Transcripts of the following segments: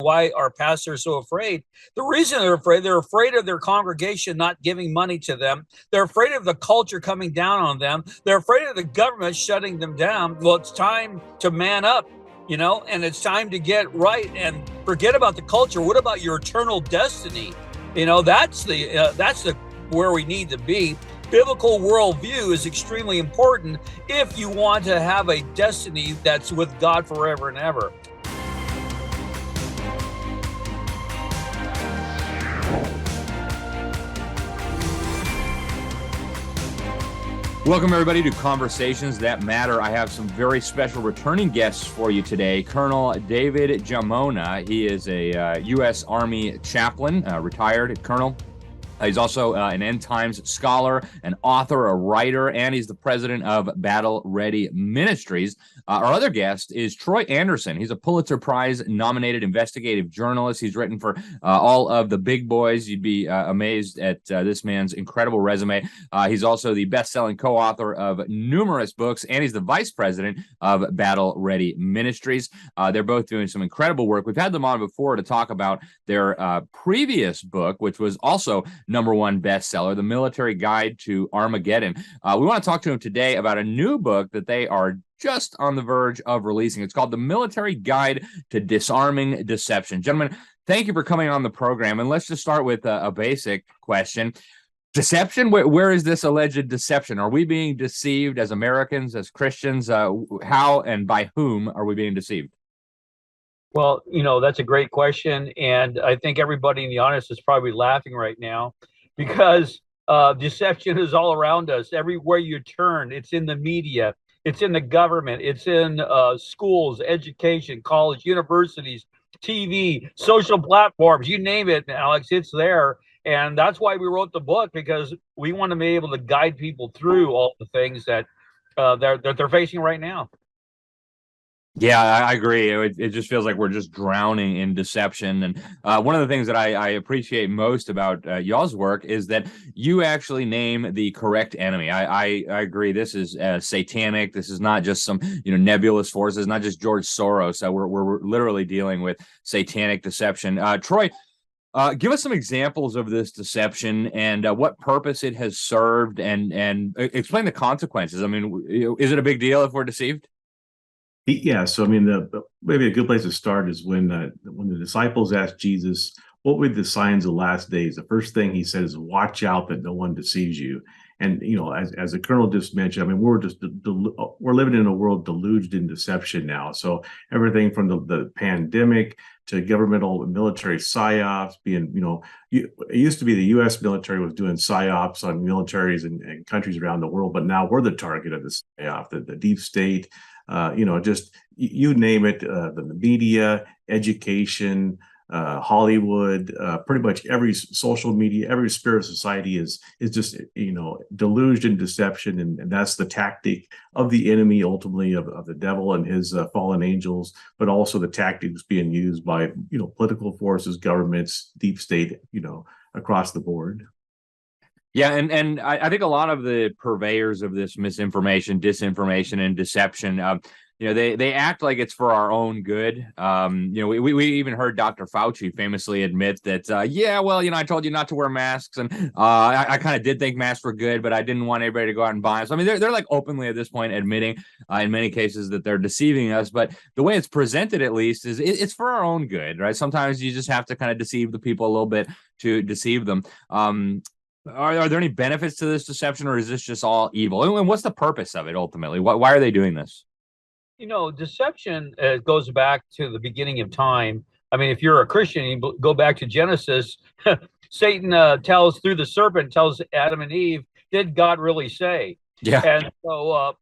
why are pastors so afraid? The reason they're afraid of their congregation not giving money to them. They're afraid of the culture coming down on them. They're afraid of the government shutting them down. Well, it's time to man up, and it's time to get right and forget about the culture. What about your eternal destiny? That's the where we need to be. Biblical worldview is extremely important if you want to have a destiny that's with God forever and ever. Welcome, everybody, to Conversations That Matter. I have some very special returning guests for you today. Col David Giammona. He is a U.S. Army chaplain, retired colonel. He's also an end times scholar, an author, a writer, and he's the president of Battle Ready Ministries. Our other guest is Troy Anderson. He's a Pulitzer Prize nominated investigative journalist. He's written for all of the big boys. You'd be amazed at this man's incredible resume. He's also the best-selling co-author of numerous books, and he's the vice president of Battle Ready Ministries. They're both doing some incredible work. We've had them on before to talk about their previous book, which was also #1 bestseller, The Military Guide to Armageddon. We want to talk to him today about a new book that they are just on the verge of releasing. It's called The Military Guide to Disarming Deception. Gentlemen, thank you for coming on the program. And let's just start with a basic question. Deception? Where is this alleged deception? Are we being deceived as Americans, as Christians? How and by whom are we being deceived? Well, that's a great question. And I think everybody in the audience is probably laughing right now because deception is all around us. Everywhere you turn, it's in the media, it's in the government, it's in schools, education, college, universities, TV, social platforms, you name it, Alex, it's there. And that's why we wrote the book, because we want to be able to guide people through all the things that they're facing right now. Yeah, I agree. It just feels like we're just drowning in deception. And one of the things that I appreciate most about y'all's work is that you actually name the correct enemy. I agree. This is satanic. This is not just some nebulous forces, not just George Soros. We're literally dealing with satanic deception. Troy, give us some examples of this deception and what purpose it has served, and explain the consequences. I mean, is it a big deal if we're deceived? Yeah, so I mean, maybe a good place to start is when the disciples asked Jesus, "What were the signs of the last days?" The first thing he said is, "Watch out that no one deceives you." And as the colonel just mentioned, I mean, we're living in a world deluged in deception now. So everything from the pandemic to governmental and military psyops being, it used to be the U.S. military was doing psyops on militaries and countries around the world, but now we're the target of the psyop, the deep state. Just you name it, the media, education, Hollywood, pretty much every social media, every sphere of society is just, deluged in deception. And that's the tactic of the enemy, ultimately of the devil and his fallen angels, but also the tactics being used by, political forces, governments, deep state, across the board. Yeah, and I think a lot of the purveyors of this misinformation, disinformation, and deception, they act like it's for our own good. We even heard Dr. Fauci famously admit that, I told you not to wear masks, and I kind of did think masks were good, but I didn't want everybody to go out and buy them. So I mean, they're like openly at this point admitting, in many cases, that they're deceiving us. But the way it's presented, at least, is it's for our own good, right? Sometimes you just have to kind of deceive the people a little bit to deceive them. Are there any benefits to this deception, or is this just all evil? And what's the purpose of it ultimately? Why are they doing this? Deception goes back to the beginning of time. I mean, if you're a Christian, you go back to Genesis. Satan tells through the serpent, tells Adam and Eve, "Did God really say?" Yeah. And so,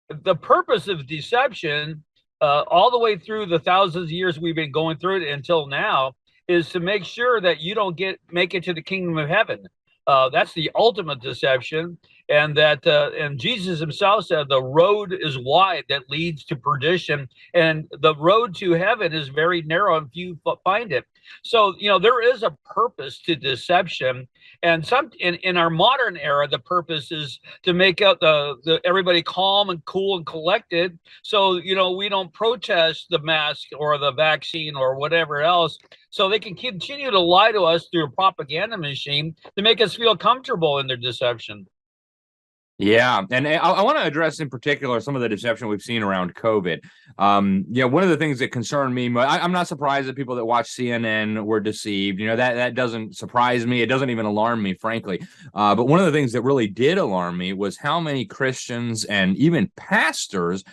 the purpose of deception, all the way through the thousands of years we've been going through it until now, is to make sure that you don't make it to the kingdom of heaven. That's the ultimate deception. and that and Jesus himself said the road is wide that leads to perdition, and the road to heaven is very narrow and few find it. So there is a purpose to deception, and some in our modern era, the purpose is to make out the everybody calm and cool and collected, so we don't protest the mask or the vaccine or whatever else, so they can continue to lie to us through a propaganda machine to make us feel comfortable in their deception. Yeah, and I want to address in particular some of the deception we've seen around COVID. One of the things that concerned me, I'm not surprised that people that watch CNN were deceived. That doesn't surprise me. It doesn't even alarm me, frankly. But one of the things that really did alarm me was how many Christians and even pastors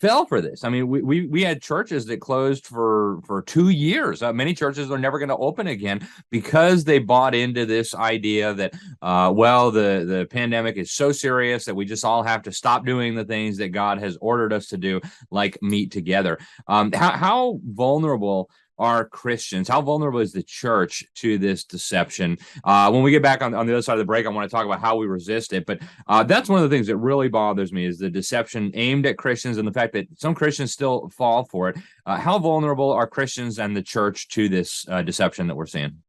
fell for this. I mean, we had churches that closed for 2 years. Many churches are never going to open again because they bought into this idea that, the pandemic is so serious that we just all have to stop doing the things that God has ordered us to do, like meet together. How vulnerable are Christians? How vulnerable is the church to this deception? When we get back on the other side of the break, I want to talk about how we resist it. But that's one of the things that really bothers me is the deception aimed at Christians and the fact that some Christians still fall for it. How vulnerable are Christians and the church to this deception that we're seeing?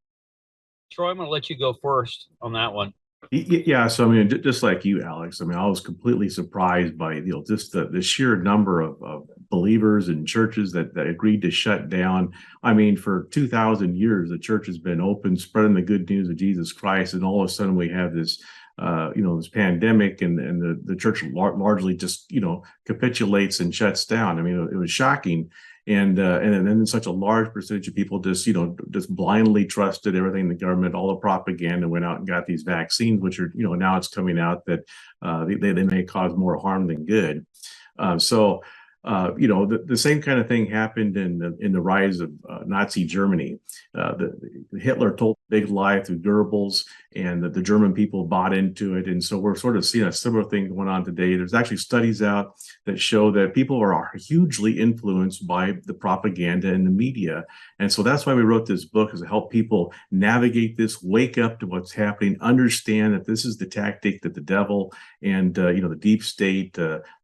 Troy, I'm going to let you go first on that one. Yeah, so I mean, just like you, Alex, I mean, I was completely surprised by just the sheer number of believers and churches that agreed to shut down. I mean, for 2,000 years, the church has been open, spreading the good news of Jesus Christ, and all of a sudden we have this, this pandemic, and the church largely just capitulates and shuts down. I mean, it was shocking. And then such a large percentage of people just blindly trusted everything the government, all the propaganda, went out and got these vaccines, which are now it's coming out that they may cause more harm than good. The same kind of thing happened in the rise of Nazi Germany. Hitler told a big lie through Goebbels, and the German people bought into it. And so we're sort of seeing a similar thing going on today. There's actually studies out that show that people are hugely influenced by the propaganda and the media. And so that's why we wrote this book, is to help people navigate this, wake up to what's happening, understand that this is the tactic that the devil and the deep state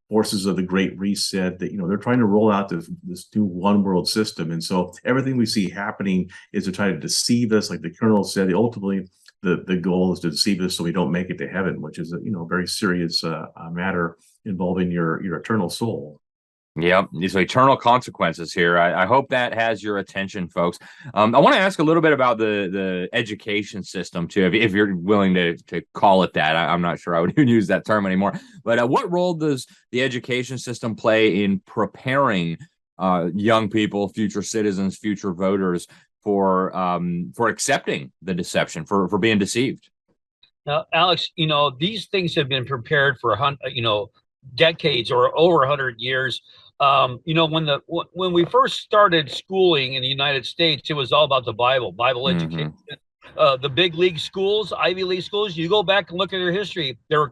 forces of the Great Reset, that they're trying to roll out this new one world system. And so everything we see happening is to try to deceive us. Like the Colonel said, ultimately the goal is to deceive us so we don't make it to heaven, which is a very serious matter involving your eternal soul. Yep, these eternal consequences here. I hope that has your attention, folks. I want to ask a little bit about the education system too, if you're willing to call it that. I'm not sure I would even use that term anymore. But what role does the education system play in preparing young people, future citizens, future voters for accepting the deception, for being deceived? Now, Alex, these things have been prepared for decades or over 100 years. When we first started schooling in the United States, it was all about the Bible education. The big league schools, Ivy League schools, you go back and look at their history. They were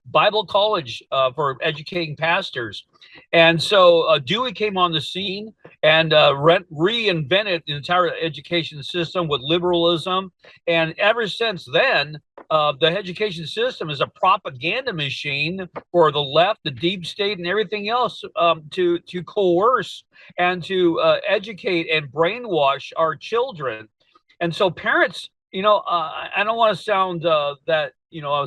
Bible college for educating pastors. And so Dewey came on the scene and reinvented the entire education system with liberalism. And ever since then, the education system is a propaganda machine for the left, the deep state, and everything else to coerce and to educate and brainwash our children. And so parents, I don't want to sound that,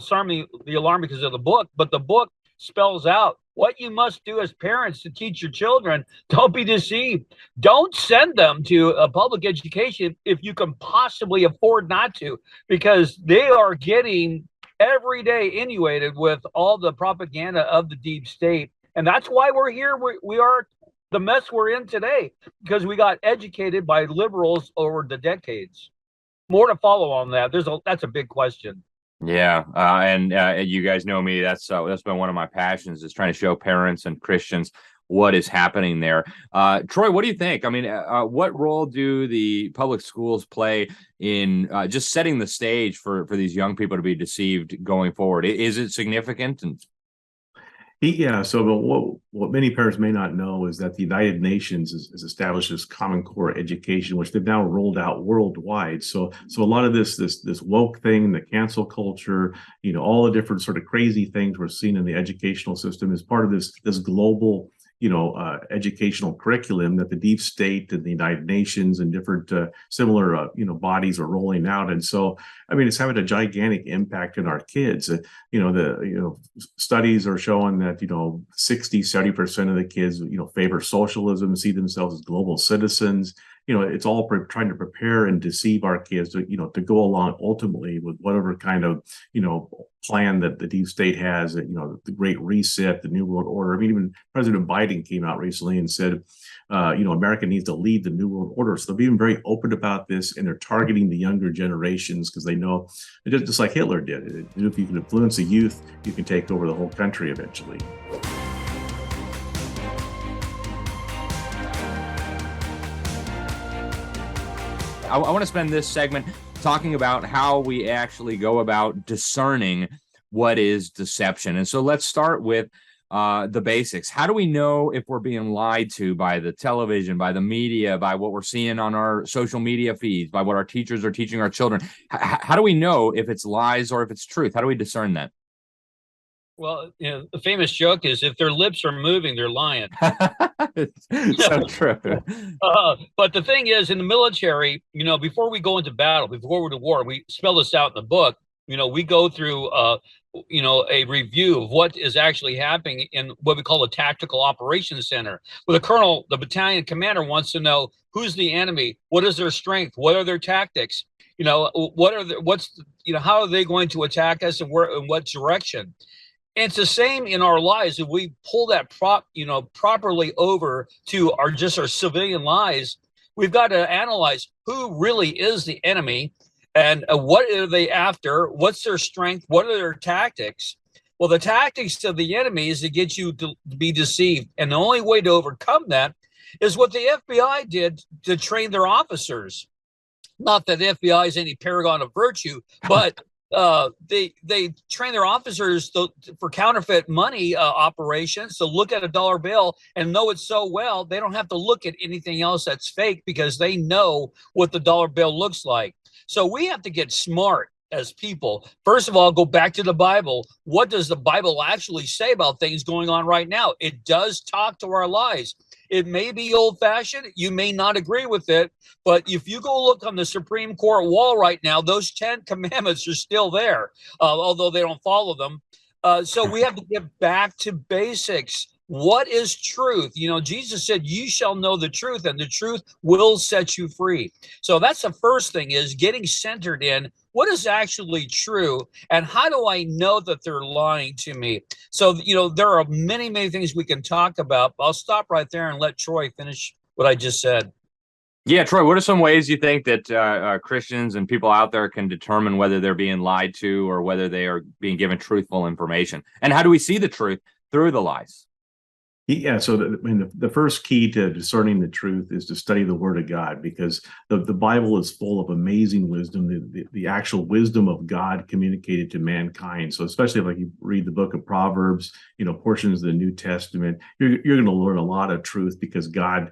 sound the alarm because of the book, but the book spells out what you must do as parents to teach your children. Don't be deceived. Don't send them to a public education if you can possibly afford not to, because they are getting every day inundated with all the propaganda of the deep state. And that's why we're here. We are the mess we're in today, because we got educated by liberals over the decades. More to follow on that. That's a big question. Yeah, and you guys know me. That's been one of my passions, is trying to show parents and Christians what is happening there. Troy, what do you think? I mean, what role do the public schools play in just setting the stage for these young people to be deceived going forward? Is it significant? Yeah, so but what many parents may not know is that the United Nations has established this Common Core education, which they've now rolled out worldwide. So a lot of this woke thing, the cancel culture, all the different sort of crazy things we're seeing in the educational system is part of this global educational curriculum that the deep state and the United Nations and different similar bodies are rolling out. And so, I mean, it's having a gigantic impact on our kids. Studies are showing that 60-70% of the kids favor socialism, see themselves as global citizens. It's all trying to prepare and deceive our kids to go along ultimately with whatever kind of plan that the deep state has. The Great Reset, the New World Order. I mean, even President Biden came out recently and said, America needs to lead the New World Order. So they're being very open about this, and they're targeting the younger generations because they know, just like Hitler did. If you can influence the youth, you can take over the whole country eventually. I want to spend this segment talking about how we actually go about discerning what is deception. And so let's start with the basics. How do we know if we're being lied to by the television, by the media, by what we're seeing on our social media feeds, by what our teachers are teaching our children? How do we know if it's lies or if it's truth? How do we discern that? Well, the famous joke is if their lips are moving, they're lying. So true. But the thing is, in the military, before we go into battle, before we're to war, we spell this out in the book. We go through, a review of what is actually happening in what we call a tactical operations center. Well, the colonel, the battalion commander wants to know who's the enemy, what is their strength, what are their tactics, how are they going to attack us, and where, in what direction. And it's the same in our lives. If we pull that properly over to our civilian lives, we've got to analyze who really is the enemy and what are they after? What's their strength? What are their tactics? Well, the tactics of the enemy is to get you to be deceived. And the only way to overcome that is what the FBI did to train their officers. Not that the FBI is any paragon of virtue, but they train their officers for counterfeit money operations to look at a dollar bill and know it so well they don't have to look at anything else that's fake because they know what the dollar bill looks like. So we have to get smart as people. First of all, go back to the Bible. What does the Bible actually say about things going on right now? It does talk to our lives. It may be old-fashioned. You may not agree with it. But if you go look on the Supreme Court wall right now, those 10 commandments are still there, although they don't follow them. So we have to get back to basics. What is truth? Jesus said, you shall know the truth, and the truth will set you free. So that's the first thing, is getting centered in what is actually true, and how do I know that they're lying to me? So, there are many, many things we can talk about. I'll stop right there and let Troy finish what I just said. Yeah, Troy, what are some ways you think that Christians and people out there can determine whether they're being lied to or whether they are being given truthful information? And how do we see the truth through the lies? Yeah, so the first key to discerning the truth is to study the Word of God, because the Bible is full of amazing wisdom, the actual wisdom of God communicated to mankind. So especially if you read the book of Proverbs, portions of the New Testament, you're going to learn a lot of truth, because God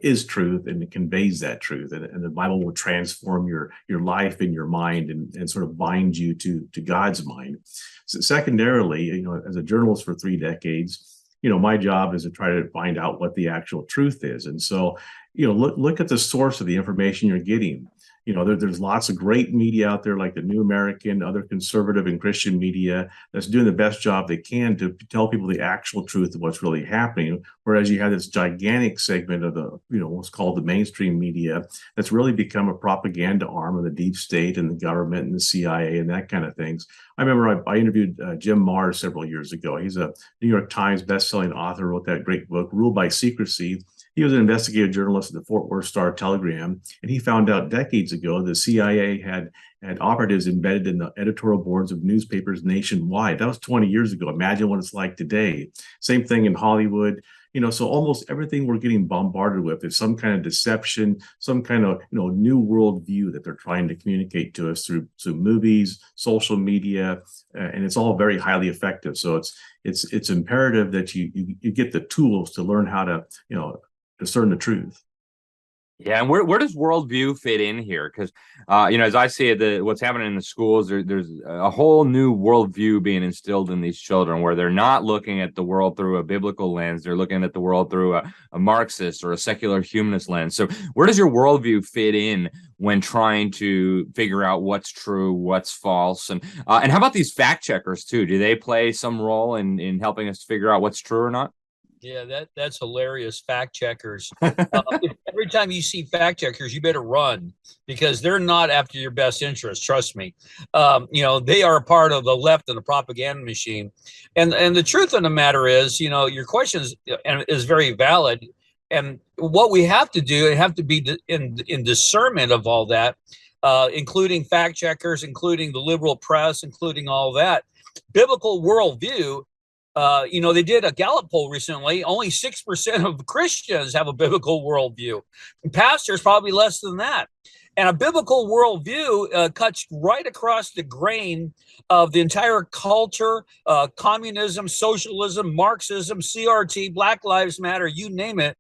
is truth, and it conveys that truth, and the Bible will transform your life and your mind and sort of bind you to God's mind. So secondarily, as a journalist for 3 decades, my job is to try to find out what the actual truth is. And so, look at the source of the information you're getting. There's lots of great media out there, like the New American, other conservative and Christian media, that's doing the best job they can to tell people the actual truth of what's really happening. Whereas you have this gigantic segment of the, what's called the mainstream media, that's really become a propaganda arm of the deep state and the government and the CIA and that kind of things. I remember I interviewed Jim Marrs several years ago. He's a New York Times bestselling author, wrote that great book, Ruled by Secrecy. He was an investigative journalist at the Fort Worth Star-Telegram, and he found out decades ago the CIA had operatives embedded in the editorial boards of newspapers nationwide. That was 20 years ago. Imagine what it's like today. Same thing in Hollywood. So almost everything we're getting bombarded with is some kind of deception, some kind of new worldview that they're trying to communicate to us through movies, social media, and it's all very highly effective. So it's imperative that you get the tools to learn how to discern the truth. Yeah, and where does worldview fit in here? Because as I see it, what's happening in the schools, there's a whole new worldview being instilled in these children, where they're not looking at the world through a biblical lens; they're looking at the world through a Marxist or a secular humanist lens. So, where does your worldview fit in when trying to figure out what's true, what's false, and how about these fact checkers too? Do they play some role in helping us figure out what's true or not? Yeah, that's hilarious. Fact checkers. Every time you see fact checkers, you better run, because they're not after your best interest. Trust me. They are a part of the left and the propaganda machine. And the truth of the matter is, your question is very valid. And what we have to do, it have to be in discernment of all that, including fact checkers, including the liberal press, including all that. Biblical worldview. They did a Gallup poll recently. Only 6% of Christians have a biblical worldview. And pastors, probably less than that. And a biblical worldview cuts right across the grain of the entire culture, communism, socialism, Marxism, CRT, Black Lives Matter, you name it.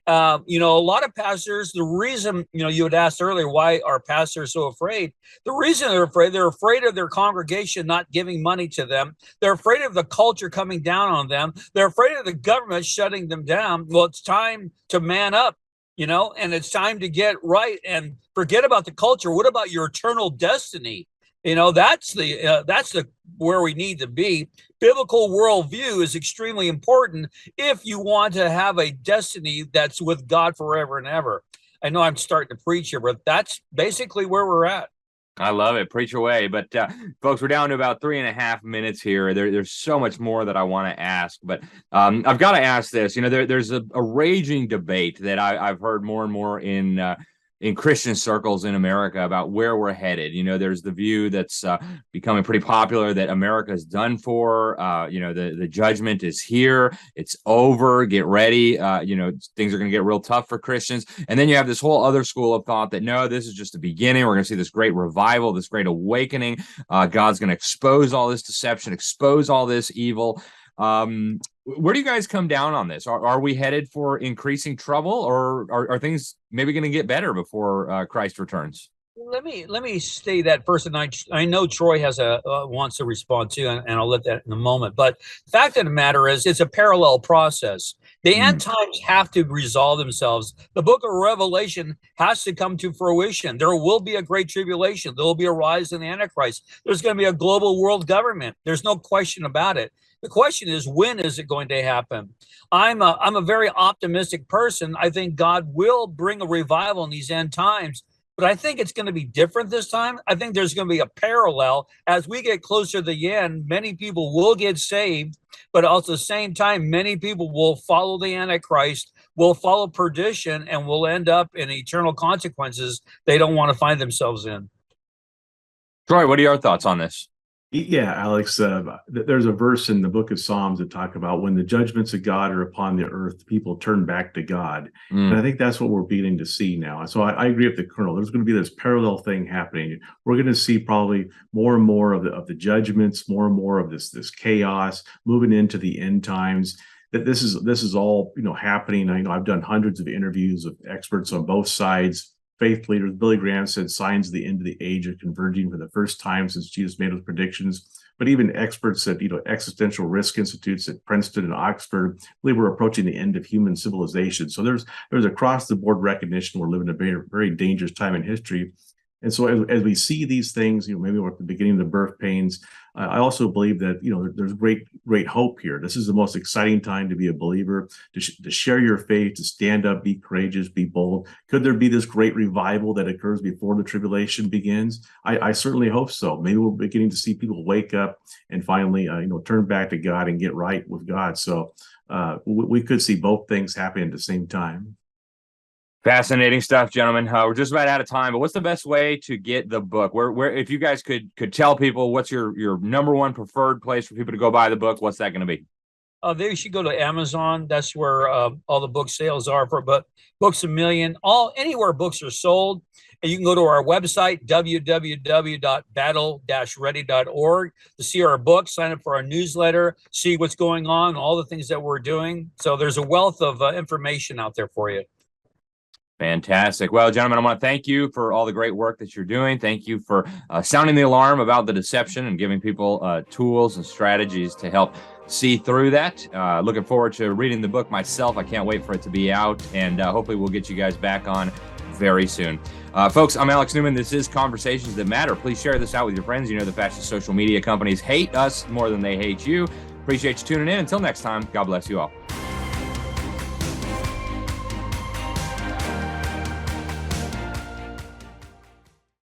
A lot of pastors, the reason, you had asked earlier, why are pastors so afraid? The reason they're afraid of their congregation not giving money to them. They're afraid of the culture coming down on them. They're afraid of the government shutting them down. Well, it's time to man up, and it's time to get right and forget about the culture. What about your eternal destiny? That's the where we need to be. Biblical worldview is extremely important if you want to have a destiny that's with God forever and ever. I know I'm starting to preach here, but that's basically where we're at. I love it. Preach away. But folks, we're down to about 3.5 minutes here. There's so much more that I want to ask, but I've got to ask this. There's a raging debate that I've heard more and more in Christian circles in America about where we're headed. There's the view that's becoming pretty popular that America is done for. The judgment is here. It's over. Get ready. Things are going to get real tough for Christians. And then you have this whole other school of thought that, no, this is just the beginning. We're going to see this great revival, this great awakening. God's going to expose all this deception, expose all this evil. Where do you guys come down on this? Are we headed for increasing trouble, or are things maybe going to get better before Christ returns? Let me say that first, and I know Troy has wants to respond too, and I'll let that in a moment. But the fact of the matter is, it's a parallel process. The end times have to resolve themselves. The book of Revelation has to come to fruition. There will be a great tribulation. There will be a rise in the Antichrist. There's going to be a global world government. There's no question about it. The question is, when is it going to happen? I'm a very optimistic person. I think God will bring a revival in these end times, but I think it's going to be different this time. I think there's going to be a parallel. As we get closer to the end, many people will get saved, but also at the same time, many people will follow the Antichrist, will follow perdition, and will end up in eternal consequences they don't want to find themselves in. Troy, what are your thoughts on this? Yeah, Alex, there's a verse in the book of Psalms that talk about when the judgments of God are upon the earth, people turn back to God. And I think that's what we're beginning to see now. And so I agree with the Colonel. There's going to be this parallel thing happening. We're going to see probably more and more of the judgments, more and more of this chaos moving into the end times. That this is all happening. I've done hundreds of interviews with experts on both sides. Faith leaders. Billy Graham said signs of the end of the age are converging for the first time since Jesus made those predictions. But even experts at existential risk institutes at Princeton and Oxford believe we're approaching the end of human civilization. So there's across the board recognition we're living a very, very dangerous time in history. And so as we see these things, maybe we're at the beginning of the birth pains. I also believe that, there's great hope here. This is the most exciting time to be a believer, to share your faith, to stand up, be courageous, be bold. Could there be this great revival that occurs before the tribulation begins? I certainly hope so. Maybe we're beginning to see people wake up and finally, turn back to God and get right with God. So we could see both things happening at the same time. Fascinating stuff, gentlemen. We're just about out of time, but what's the best way to get the book? Where if you guys could tell people what's your number one preferred place for people to go buy the book, what's that going to be? They should go to Amazon. That's where all the book sales are for Books A Million. Anywhere books are sold. And you can go to our website, www.battle-ready.org, to see our books, sign up for our newsletter, see what's going on, all the things that we're doing. So there's a wealth of information out there for you. Fantastic. Well, gentlemen, I want to thank you for all the great work that you're doing. Thank you for sounding the alarm about the deception and giving people tools and strategies to help see through that. Looking forward to reading the book myself. I can't wait for it to be out, and hopefully we'll get you guys back on very soon. Folks, I'm Alex Newman. This is Conversations That Matter. Please share this out with your friends. You know the fascist social media companies hate us more than they hate you. Appreciate you tuning in. Until next time, God bless you all.